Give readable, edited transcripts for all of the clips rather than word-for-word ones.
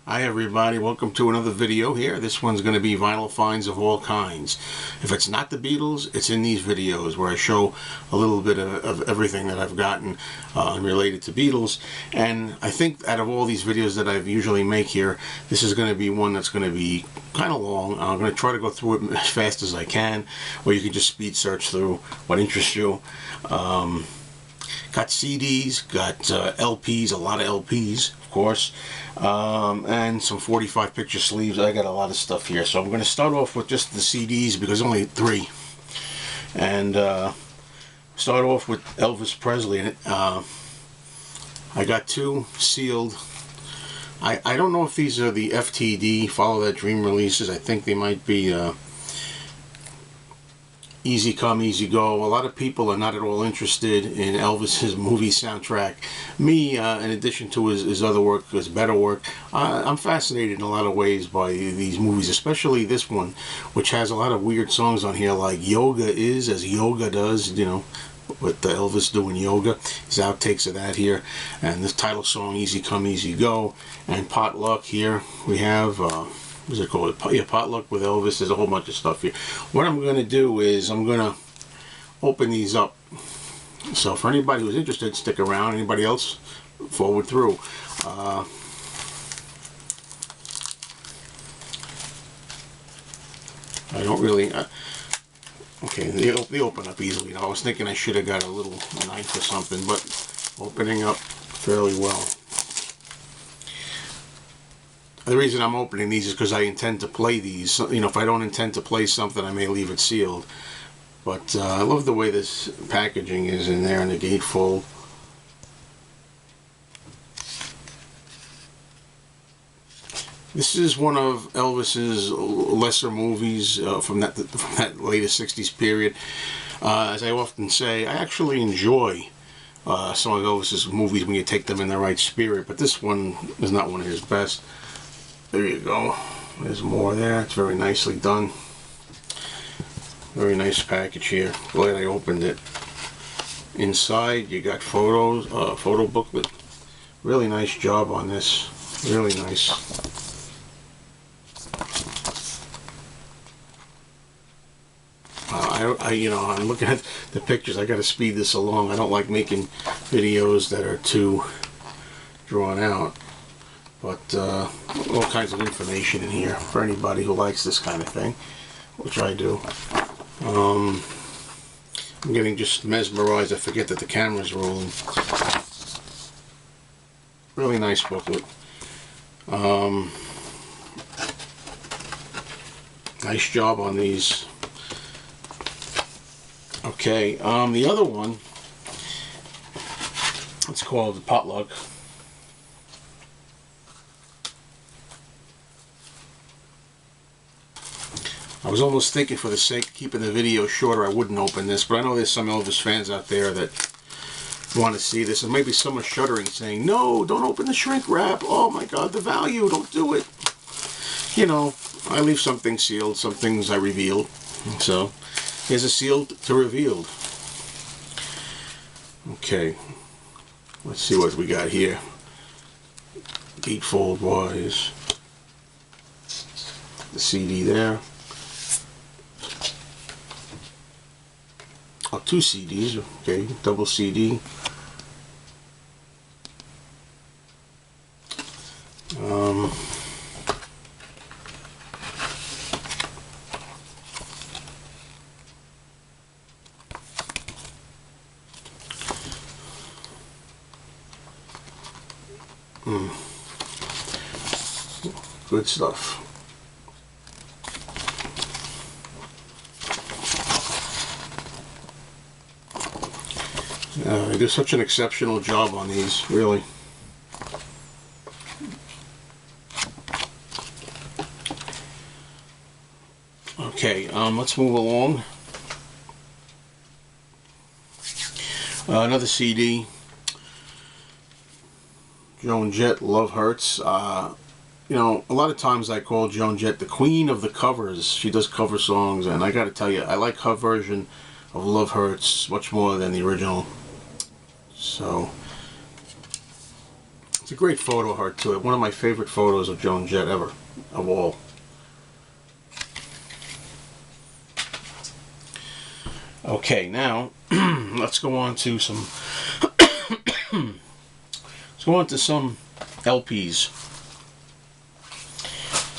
Hi everybody, welcome to another video here. This one's going to be vinyl finds of all kinds. If it's not the Beatles, it's in these videos where I show a little bit of everything that I've gotten related to Beatles. And I think out of all these videos that I usually make here, this is going to be one that's going to be kind of long. I'm going to try to go through it as fast as I can, or you can just speed search through what interests you. Got CDs, got LPs, a lot of LPs, of course, and some 45 picture sleeves. I got a lot of stuff here, so I'm going to start off with just the CDs because only 3, and start off with Elvis Presley. And I got 2 sealed. I don't know if these are the FTD Follow That Dream releases. I think they might be Easy Come, Easy Go. A lot of people are not at all interested in Elvis's movie soundtrack. Me, in addition to his other work, his better work, I'm fascinated in a lot of ways by these movies, especially this one, which has a lot of weird songs on here, like Yoga Is As Yoga Does, you know, with Elvis doing yoga. His outtakes of that here. And this title song, Easy Come, Easy Go. And Potluck here we have... what's it called? Yeah, Potluck with Elvis. There's a whole bunch of stuff here. What I'm going to do is I'm going to open these up. So for anybody who's interested, stick around. Anybody else, forward through. I don't really... okay, they open up easily. I was thinking I should have got a little knife or something, but opening up fairly well. The reason I'm opening these is because I intend to play these. You know, if I don't intend to play something, I may leave it sealed. But I love the way this packaging is in there in the gatefold. This is one of Elvis's lesser movies from that latest 60s period. As I often say, I actually enjoy some of Elvis's movies when you take them in the right spirit, but this one is not one of his best. There you go. There's more there. It's very nicely done. Very nice package here. Glad I opened it. Inside you got photos, photo booklet. Really nice job on this. Really nice. You know, I'm looking at the pictures. I got to speed this along. I don't like making videos that are too drawn out. But all kinds of information in here for anybody who likes this kind of thing, which I do. I'm getting just mesmerized. I forget that the camera's rolling. Really nice booklet. Nice job on these. Okay, the other one, it's called Potluck. I was almost thinking, for the sake of keeping the video shorter, I wouldn't open this, but I know there's some Elvis fans out there that want to see this, and maybe someone's shuddering saying, no, don't open the shrink wrap, oh my god, the value, don't do it. You know, I leave some things sealed, some things I reveal, so here's a sealed to revealed. Okay, let's see what we got here. Gatefold wise, the CD there. Oh, 2 CDs, okay, double CD. Good stuff. They do such an exceptional job on these, really. Okay, let's move along. Another CD. Joan Jett, Love Hurts. You know, a lot of times I call Joan Jett the queen of the covers. She does cover songs, and I gotta tell you, I like her version of Love Hurts much more than the original. So It's a great photo of her too. One of my favorite photos of Joan Jett ever, of all. Okay, now let's go on to some some LPs.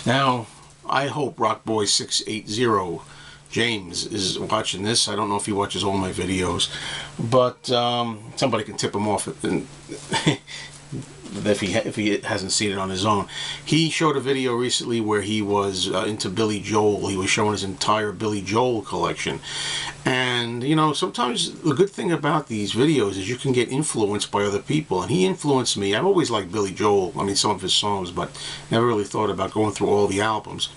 Now, I hope Rockboy 680 James is watching this. I don't know if he watches all my videos, but somebody can tip him off if he hasn't seen it on his own. He showed a video recently where he was into Billy Joel. He was showing his entire Billy Joel collection. And, you know, sometimes the good thing about these videos is you can get influenced by other people. And he influenced me. I've always liked Billy Joel. I mean, some of his songs, but never really thought about going through all the albums.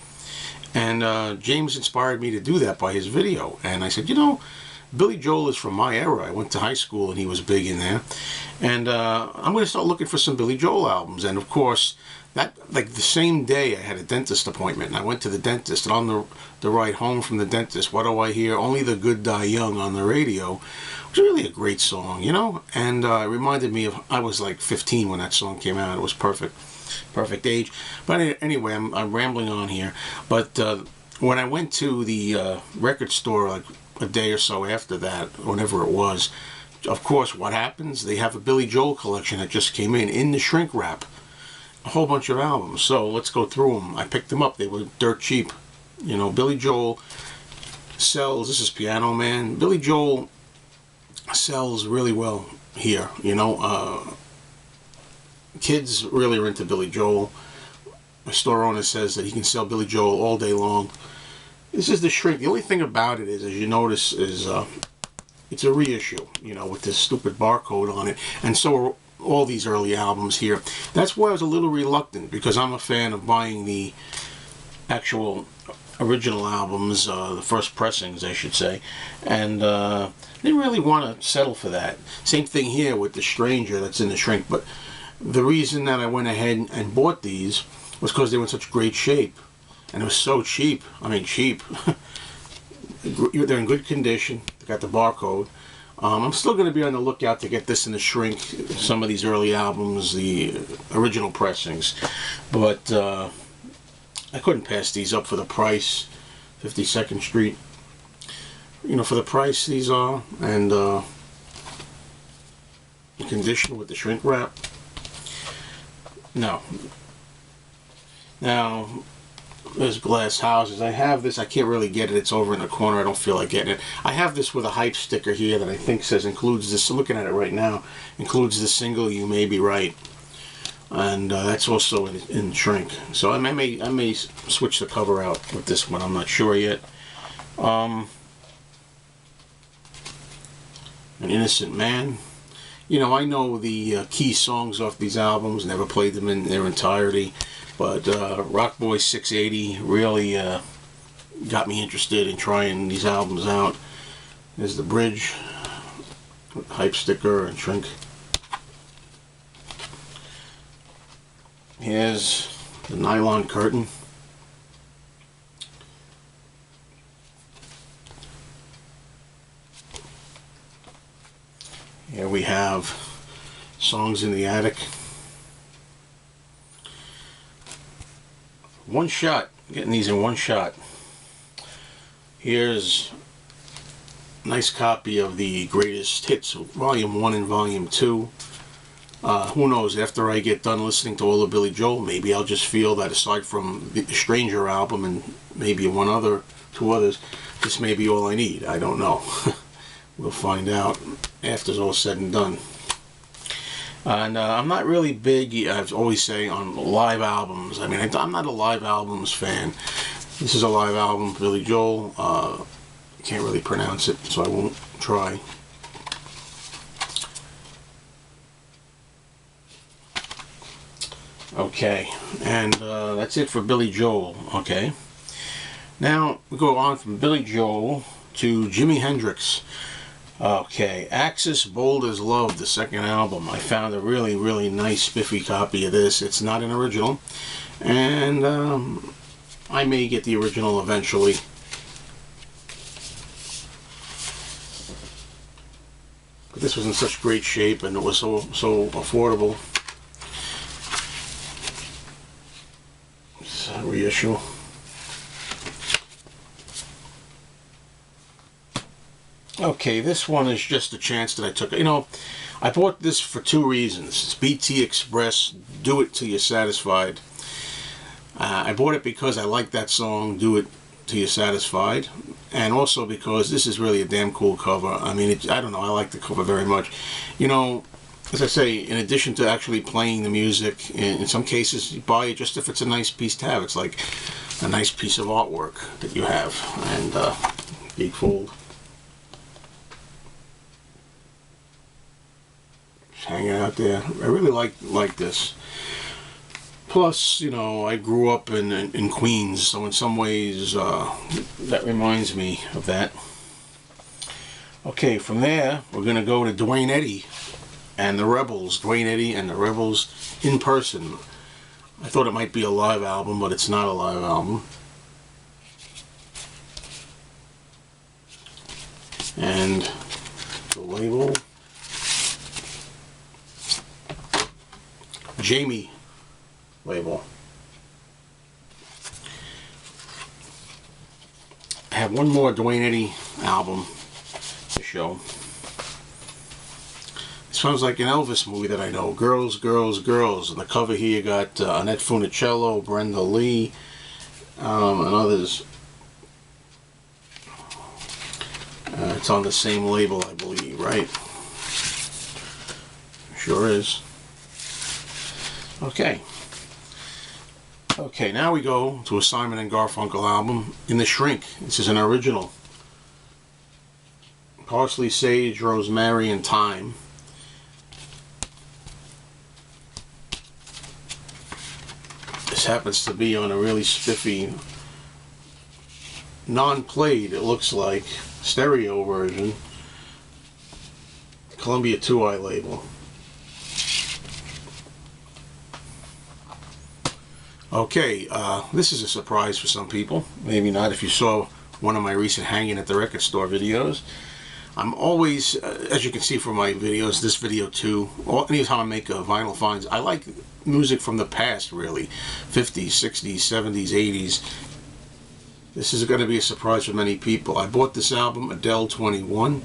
And James inspired me to do that by his video. And I said, you know, Billy Joel is from my era. I went to high school and he was big in there. And I'm going to start looking for some Billy Joel albums. And of course, that, like the same day I had a dentist appointment, and I went to the dentist, and on the ride home from the dentist, what do I hear? Only the Good Die Young on the radio. It was really a great song, you know? And it reminded me of, I was like 15 when that song came out. It was perfect age. But anyway, I'm rambling on here. But when I went to the record store like a day or so after that, whenever it was, of course, what happens? They have a Billy Joel collection that just came in the shrink wrap. A whole bunch of albums. So let's go through them. I picked them up. They were dirt cheap. You know, Billy Joel sells, this is Piano Man. Billy Joel sells really well here. You know, kids really are into Billy Joel. My store owner says that he can sell Billy Joel all day long. This is the shrink. The only thing about it is, as you notice, is it's a reissue, you know, with this stupid barcode on it. And so are all these early albums here. That's why I was a little reluctant, because I'm a fan of buying the actual original albums, the first pressings, I should say, and didn't really want to settle for that. Same thing here with The Stranger that's in the shrink, but the reason that I went ahead and bought these was because they were in such great shape, and it was so cheap. I mean, cheap. They're in good condition. They got the barcode. I'm still going to be on the lookout to get this in the shrink, some of these early albums, the original pressings. But I couldn't pass these up for the price. 52nd Street. You know, for the price these are, and the condition with the shrink wrap. No. Now, there's Glass Houses. I have this. I can't really get it. It's over in the corner. I don't feel like getting it. I have this with a hype sticker here that I think says includes this. Looking at it right now, includes the single "You May Be Right," and that's also in shrink. So I may switch the cover out with this one. I'm not sure yet. An Innocent Man. You know, I know the key songs off these albums. Never played them in their entirety. But Rockboy 680 really got me interested in trying these albums out. There's the bridge, hype sticker and shrink. Here's the Nylon Curtain. Here we have Songs in the Attic. One shot, getting these in one shot. Here's a nice copy of the Greatest Hits, Volume 1 and Volume 2. Who knows, after I get done listening to all of Billy Joel, maybe I'll just feel that aside from the Stranger album and maybe two others, this may be all I need. I don't know. We'll find out after it's all said and done. And I'm not really big, I always say, on live albums. I mean, I'm not a live albums fan. This is a live album, Billy Joel. I can't really pronounce it, so I won't try. Okay, and that's it for Billy Joel, okay? Now, we go on from Billy Joel to Jimi Hendrix. Okay, Axis Bold as Love, the second album. I found a really, really nice spiffy copy of this. It's not an original, and I may get the original eventually. But this was in such great shape, and it was so affordable. reissue. Okay, this one is just a chance that I took. You know, I bought this for two reasons. It's BT Express, Do It Till You're Satisfied. I bought it because I like that song, Do It Till You're Satisfied. And also because this is really a damn cool cover. I mean, I don't know, I like the cover very much. You know, as I say, in addition to actually playing the music, in some cases you buy it just if it's a nice piece to have. It's like a nice piece of artwork that you have. And gatefold. Hanging out there. I really like this. Plus, you know, I grew up in Queens, so in some ways that reminds me of that. Okay, from there we're gonna go to Duane Eddy and the Rebels. Duane Eddy and the Rebels in person. I thought it might be a live album, but it's not a live album. And the label. Jamie label. I have one more Duane Eddy album to show. It sounds like an Elvis movie that I know. Girls, Girls, Girls. On the cover here you got Annette Funicello, Brenda Lee, and others. It's on the same label, I believe, right? Sure is. Okay. Okay, now we go to a Simon and Garfunkel album, In the Shrink. This is an original. Parsley, Sage, Rosemary, and Thyme. This happens to be on a really spiffy, non-played, it looks like, stereo version. Columbia 2i label. Okay, this is a surprise for some people. Maybe not if you saw one of my recent Hanging at the Record Store videos. I'm always, as you can see from my videos, this video too, anytime I make vinyl finds, I like music from the past, really. 50s, 60s, 70s, 80s. This is going to be a surprise for many people. I bought this album, Adele 21.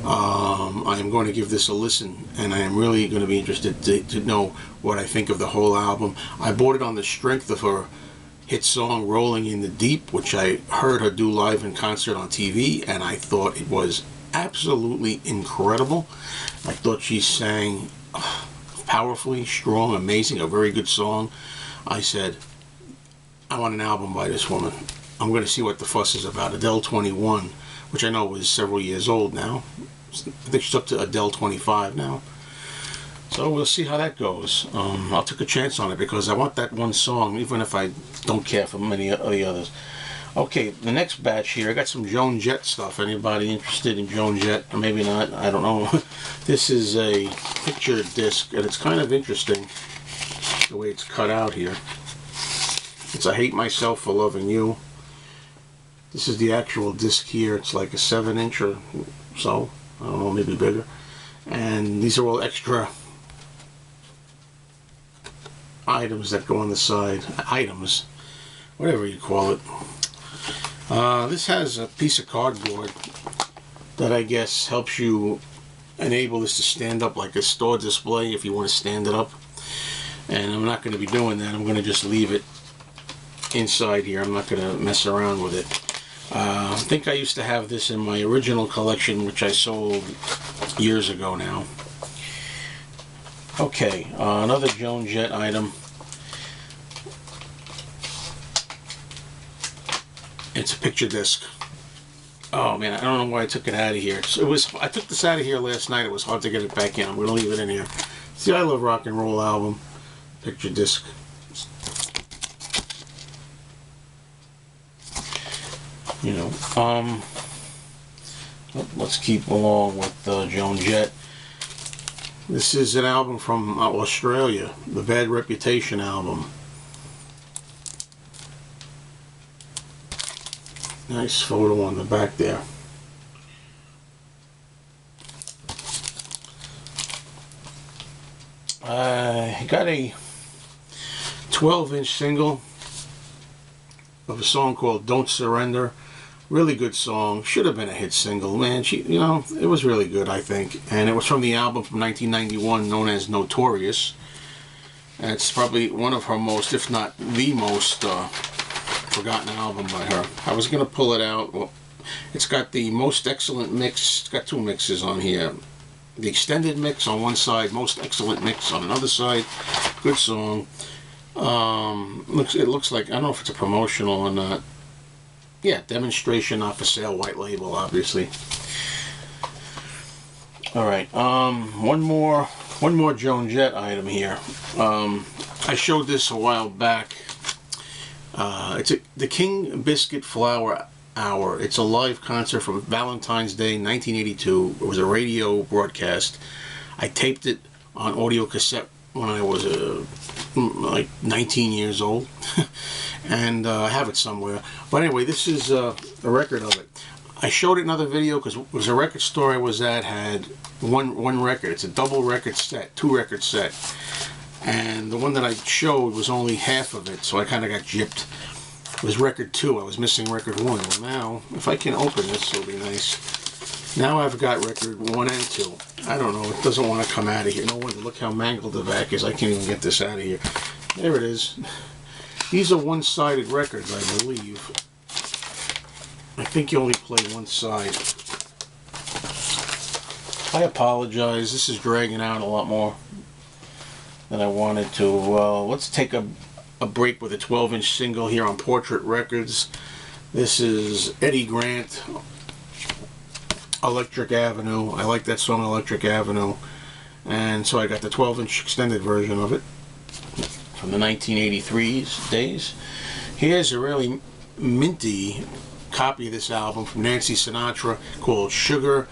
I am going to give this a listen, and I am really going to be interested to know what I think of the whole album. I bought it on the strength of her hit song Rolling in the Deep, which I heard her do live in concert on TV, and I thought it was absolutely incredible. I thought she sang powerfully, strong, amazing, a very good song. I said, I want an album by this woman. I'm going to see what the fuss is about. Adele 21, which I know is several years old now. I think she's up to Adele 25 now. So we'll see how that goes. I'll take a chance on it because I want that one song, even if I don't care for many of the others. Okay, the next batch here, I got some Joan Jett stuff. Anybody interested in Joan Jett? Or maybe not, I don't know. This is a picture disc, and it's kind of interesting the way it's cut out here. It's I Hate Myself for Loving You. This is the actual disc here. It's like a 7-inch or so. I don't know, maybe bigger. And these are all extra items that go on the side. Items, whatever you call it. This has a piece of cardboard that I guess helps you enable this to stand up like a store display if you want to stand it up. And I'm not going to be doing that. I'm going to just leave it inside here. I'm not going to mess around with it. I think I used to have this in my original collection, which I sold years ago now. Okay, another Joan Jett item. It's a picture disc. Oh man, I don't know why I took it out of here. I took this out of here last night. It was hard to get it back in. I'm going to leave it in here. It's the I Love Rock and Roll album. Picture disc. You know, let's keep along with Joan Jett. This is an album from Australia, the Bad Reputation album. Nice photo on the back there. I got a 12-inch single of a song called Don't Surrender. Really good song. Should have been a hit single, man. It was really good, I think. And it was from the album from 1991 known as Notorious. And it's probably one of her most, if not the most, forgotten album by her. I was going to pull it out. Well, it's got the most excellent mix. It's got two mixes on here. The extended mix on one side, most excellent mix on another side. Good song. It looks like, I don't know if it's a promotional or not. Yeah, demonstration, not for sale, white label, obviously. All right, one more Joan Jett item here. I showed this a while back. It's the King Biscuit Flower Hour. It's a live concert from Valentine's Day 1982. It was a radio broadcast. I taped it on audio cassette when I was like 19 years old. And I have it somewhere. But anyway, this is a record of it. I showed it in another video because it was a record store I was at, had one record. It's a double record set, 2-record set. And the one that I showed was only half of it, so I kind of got gypped. It was record 2. I was missing record 1. Well, now, if I can open this, it'll be nice. Now I've got record 1 and 2. I don't know. It doesn't want to come out of here. No wonder. Look how mangled the back is. I can't even get this out of here. There it is. These are one-sided records, I believe. I think you only play one side. I apologize. This is dragging out a lot more than I wanted to. Let's take a break with a 12-inch single here on Portrait Records. This is Eddie Grant, Electric Avenue. I like that song, Electric Avenue. And so I got the 12-inch extended version of it from the 1983 days. Here's a really minty copy of this album from Nancy Sinatra called Sugar.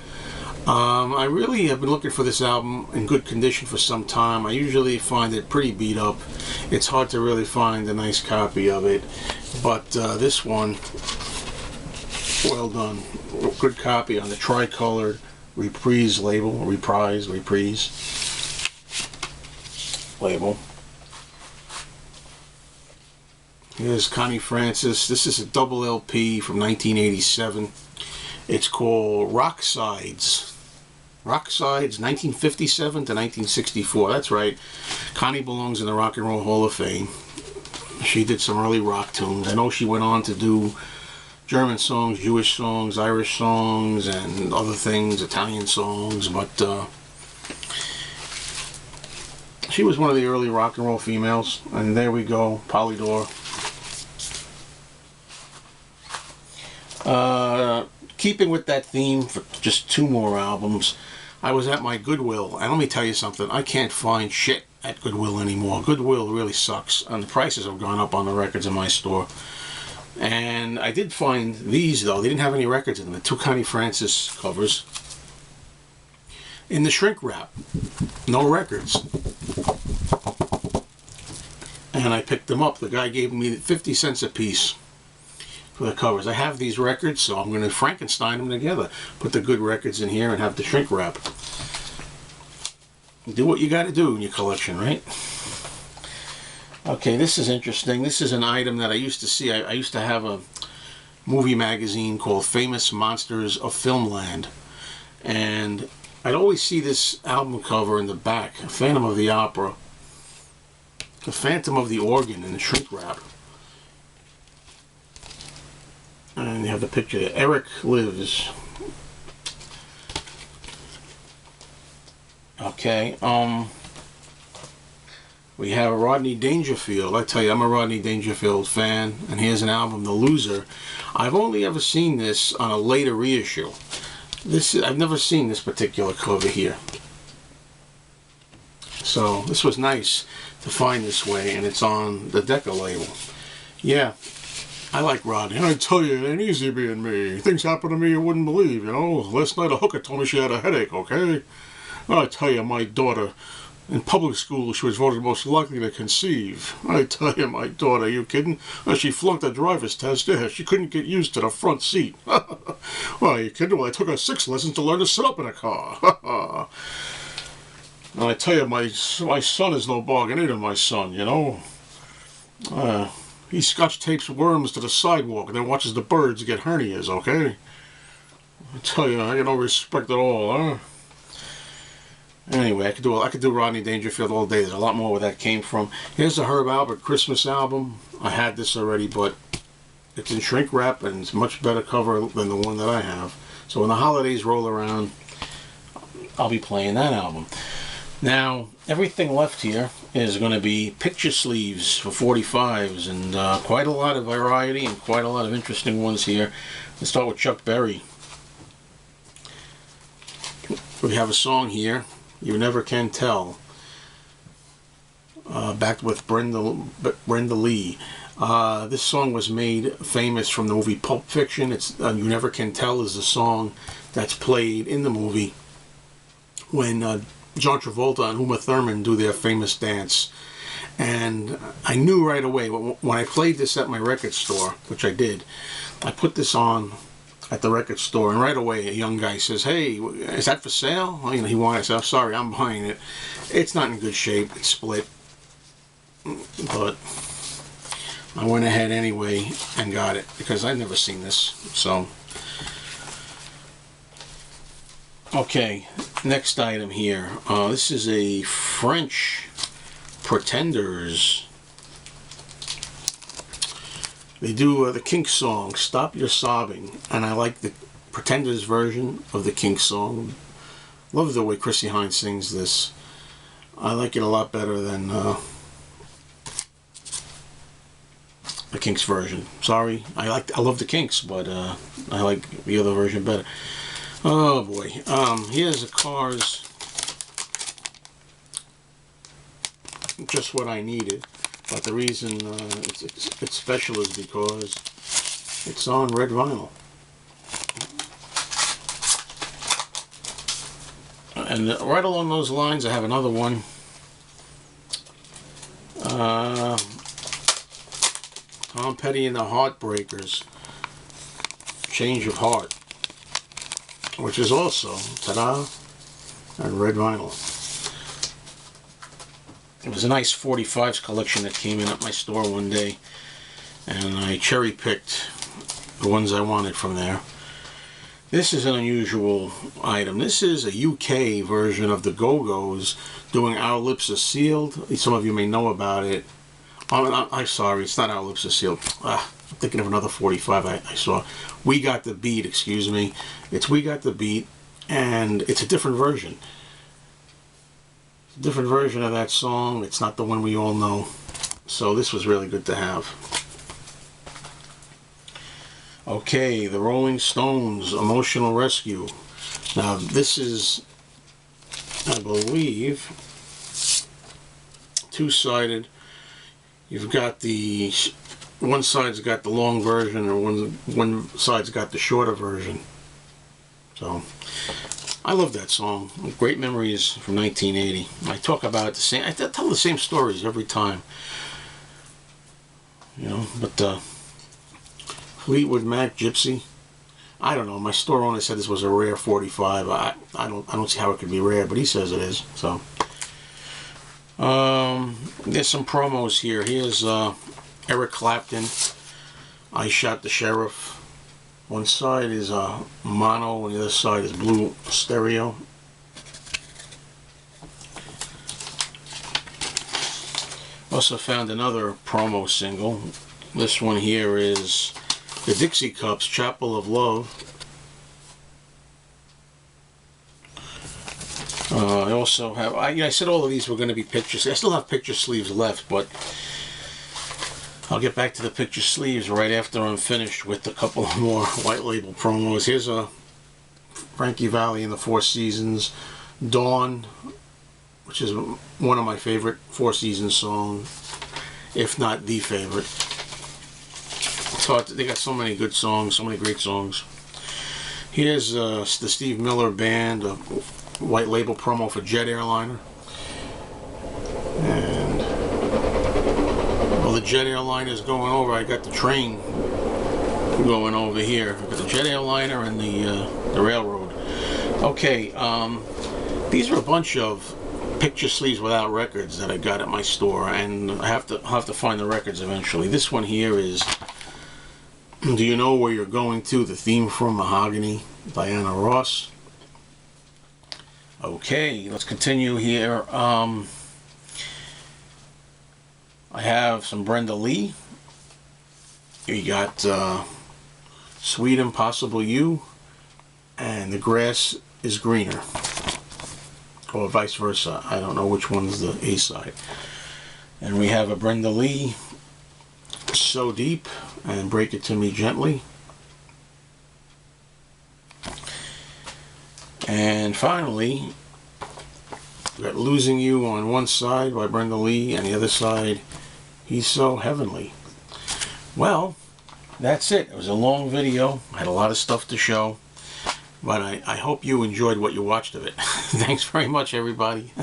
I really have been looking for this album in good condition for some time. I usually find it pretty beat up. It's hard to really find a nice copy of it, but this one, well done. Good copy on the tricolored Reprise label. Reprise label. Here's Connie Francis. This is a double LP from 1987. It's called Rock Sides. Rock Sides, 1957 to 1964. That's right. Connie belongs in the Rock and Roll Hall of Fame. She did some early rock tunes. I know she went on to do German songs, Jewish songs, Irish songs, and other things, Italian songs, but she was one of the early rock and roll females. And there we go, Polydor. Keeping with that theme for just 2 more albums, I was at my Goodwill, and let me tell you something, I can't find shit at Goodwill anymore. Goodwill really sucks, and the prices have gone up on the records in my store. And I did find these, though. They didn't have any records in them. The 2 Connie Francis covers in the shrink wrap. No records. And I picked them up. The guy gave me 50 cents a piece for the covers. I have these records, so I'm going to Frankenstein them together. Put the good records in here and have the shrink wrap. Do what you got to do in your collection, right? Okay, this is interesting. This is an item that I used to see. I used to have a movie magazine called Famous Monsters of Filmland. And I'd always see this album cover in the back, Phantom of the Opera. The Phantom of the Organ in the shrink wrap. And you have the picture there. Eric Lives. Okay, we have Rodney Dangerfield. I tell you, I'm a Rodney Dangerfield fan, and here's an album, The Loser. I've only ever seen this on a later reissue. I've never seen this particular cover here. So this was nice to find this way, and it's on the Decca label. Yeah, I like Rodney. I tell you, it ain't easy being me. Things happen to me you wouldn't believe, you know. Last night a hooker told me she had a headache, okay? I tell you, my daughter, in public school, she was voted most likely to conceive. I tell you, my daughter, are you kidding? She flunked the driver's test. Yeah, she couldn't get used to the front seat. Well, are you kidding? Well, I took her 6 lessons to learn to sit up in a car. And I tell you, my son is no bargain either, my son, you know. He scotch tapes worms to the sidewalk and then watches the birds get hernias, okay? I tell you, I get no respect at all, huh? Anyway, I could do Rodney Dangerfield all day. There's a lot more where that came from. Here's the Herb Alpert Christmas album. I had this already, but it's in shrink wrap and it's much better cover than the one that I have. So when the holidays roll around, I'll be playing that album. Now, everything left here is going to be picture sleeves for 45s, and quite a lot of variety and quite a lot of interesting ones here. Let's start with Chuck Berry. We have a song here, You Never Can Tell, backed with Brenda Lee. This song was made famous from the movie Pulp Fiction. It's You Never Can Tell is the song that's played in the movie when John Travolta and Uma Thurman do their famous dance. And I knew right away, when I played this at my record store, which I did, I put this on at the record store, and right away a young guy says, "Hey, is that for sale?" Well, he wanted. I said, "I'm sorry, I'm buying it. It's not in good shape. It's split." But I went ahead anyway and got it because I'd never seen this. So, okay, next item here. This is a French Pretenders. They do the Kinks song, Stop Your Sobbing, and I like the Pretenders version of the Kinks song. Love the way Chrissie Hynde sings this. I like it a lot better than the Kinks version. Sorry, I love the Kinks, but I like the other version better. Oh boy, here's the Cars, Just What I Needed. But the reason it's special is because it's on red vinyl. And right along those lines, I have another one. Tom Petty and the Heartbreakers, Change of Heart, which is also, ta-da, on red vinyl. It was a nice 45s collection that came in at my store one day, and I cherry-picked the ones I wanted from there. This is an unusual item. This is a UK version of the Go-Go's doing Our Lips Are Sealed. Some of you may know about it. I'm sorry, it's not Our Lips Are Sealed. I'm thinking of another 45 I saw. We Got the Beat, excuse me. It's We Got the Beat, and it's a different version. Different version of that song. It's not the one we all know, so this was really good to have. Okay, the Rolling Stones, Emotional Rescue. Now this is, I believe, two-sided. You've got the one side's got the long version, and one side's got the shorter version. So I love that song. Great memories from 1980. I talk about it the same. I tell the same stories every time. But Fleetwood Mac, Gypsy. I don't know. My store owner said this was a rare 45. I don't see how it could be rare, but he says it is. So there's some promos here. Here's Eric Clapton, I Shot the Sheriff. One side is mono, and the other side is blue stereo. Also found another promo single. This one here is the Dixie Cups, Chapel of Love. I also have, I said all of these were going to be pictures. I still have picture sleeves left, but I'll get back to the picture sleeves right after I'm finished with a couple more white label promos. Here's a Frankie Valli and the Four Seasons, Dawn, which is one of my favorite Four Seasons songs, if not the favorite. They got so many good songs, so many great songs. Here's the Steve Miller Band, a white label promo for Jet Airliner. And well, the Jet Airliner is going over. I got the train going over here. I got the Jet Airliner and the railroad. Okay, these are a bunch of picture sleeves without records that I got at my store, and I'll have to find the records eventually. This one here is Do You Know Where You're Going To? The theme from Mahogany, Diana Ross. Okay, let's continue here. I have some Brenda Lee. You got Sweet Impossible You and The Grass Is Greener, or vice versa. I don't know which one's the A side. And we have a Brenda Lee, So Deep and Break It To Me Gently. And finally, we got Losing You on one side by Brenda Lee, and the other side, He's So Heavenly. Well, that's it. It was a long video. I had a lot of stuff to show, but I hope you enjoyed what you watched of it. Thanks very much, everybody.